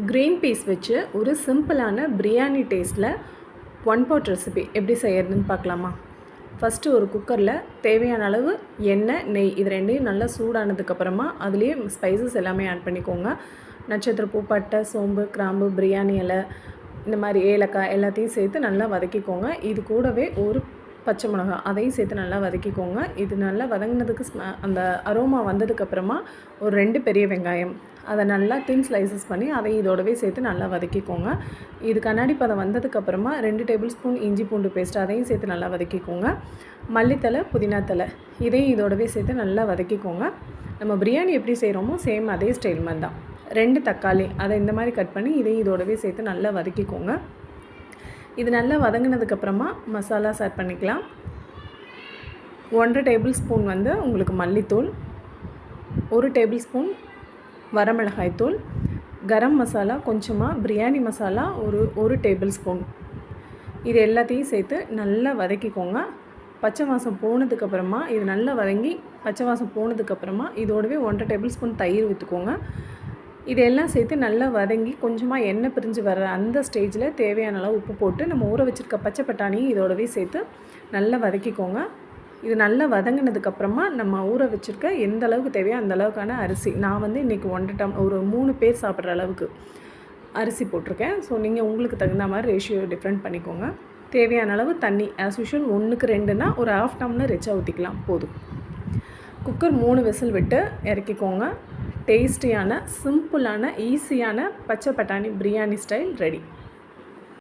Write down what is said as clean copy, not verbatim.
Green peas வச்சு ஒரு சிம்பிளான பிரியாணி டேஸ்ட்டில் ஒன் பாட் ரெசிபி எப்படி செய்யறதுன்னு பார்க்கலாமா? ஃபஸ்ட்டு ஒரு குக்கரில் தேவையான அளவு எண்ணெய், நெய் இது ரெண்டையும் நல்லா சூடானதுக்கப்புறமா அதுலேயே ஸ்பைசஸ் எல்லாமே ஆட் பண்ணிக்கோங்க. நட்சத்திரப்பூ, பட்டை, சோம்பு, கிராம்பு, பிரியாணி இலை, இந்த மாதிரி ஏலக்காய் எல்லாத்தையும் சேர்த்து நல்லா வதக்கிக்கோங்க. இது கூடவே ஒரு பச்சை மிளகா அதையும் சேர்த்து நல்லா வதக்கிக்கோங்க. இது நல்லா வதங்கினதுக்கு அந்த அரோமா வந்ததுக்கப்புறமா ஒரு 2 பெரிய வெங்காயம் அதை நல்லா தின் ஸ்லைசஸ் பண்ணி அதையும் இதோடவே சேர்த்து நல்லா வதக்கிக்கோங்க. இது கண்ணாடி பதம் வந்ததுக்கப்புறமா 2 டேபிள் ஸ்பூன் இஞ்சி பூண்டு பேஸ்ட் அதையும் சேர்த்து நல்லா வதக்கிக்கோங்க. மல்லித்தலை, புதினா தலை இதையும் இதோடவே சேர்த்து நல்லா வதக்கிக்கோங்க. நம்ம பிரியாணி எப்படி செய்கிறோமோ சேம் அதே ஸ்டைல் மாதிரி தான். 2 தக்காளி அதை இந்த மாதிரி கட் பண்ணி இதையும் இதோடவே சேர்த்து நல்லா வதக்கிக்கோங்க. இது நல்லா வதங்கினதுக்கப்புறமா மசாலாஸ் ஆட் பண்ணிக்கலாம். 1 டேபிள் ஸ்பூன் உங்களுக்கு மல்லித்தூள், 1 டேபிள் ஸ்பூன் வரமிளகாய் தூள், கரம் மசாலா கொஞ்சமாக, பிரியாணி மசாலா ஒரு டேபிள் ஸ்பூன் இது எல்லாத்தையும் சேர்த்து நல்லா வதக்கிக்கோங்க. பச்சை வாசம் போனதுக்கப்புறமா இது நல்லா வதங்கி பச்சை வாசம் போனதுக்கப்புறமா இதோடவே 1 டேபிள் ஸ்பூன் தயிர் ஊற்றிக்கோங்க. இதெல்லாம் சேர்த்து நல்லா வதங்கி கொஞ்சமாக எண்ணெய் பிரிஞ்சு வர அந்த ஸ்டேஜில் தேவையான அளவு உப்பு போட்டு நம்ம ஊற வச்சுருக்க பச்சை பட்டாணியும் இதோடவே சேர்த்து நல்லா வதக்கிக்கோங்க. இது நல்லா வதங்கினதுக்கப்புறமா நம்ம ஊற வச்சுருக்க எந்த அளவுக்கு தேவையோ அந்த அளவுக்கான அரிசி, நான் இன்றைக்கி 1 ஒரு 3 பேர் சாப்பிட்ற அளவுக்கு அரிசி போட்டிருக்கேன். ஸோ நீங்கள் உங்களுக்கு தகுந்த மாதிரி ரேஷியோ டிஃப்ரெண்ட் பண்ணிக்கோங்க. தேவையான அளவு தண்ணி ஆஸ் யூஷுவல் 1க்கு 2னா ஒரு 1/2 டம்ளர் ரிச்சாக ஊற்றிக்கலாம் போதும். குக்கர் 3 விசில் விட்டு இறக்கிக்கோங்க. டேஸ்டியான, சிம்பிளான, ஈஸியான பச்சை பட்டாணி பிரியாணி ஸ்டைல் ரெடி.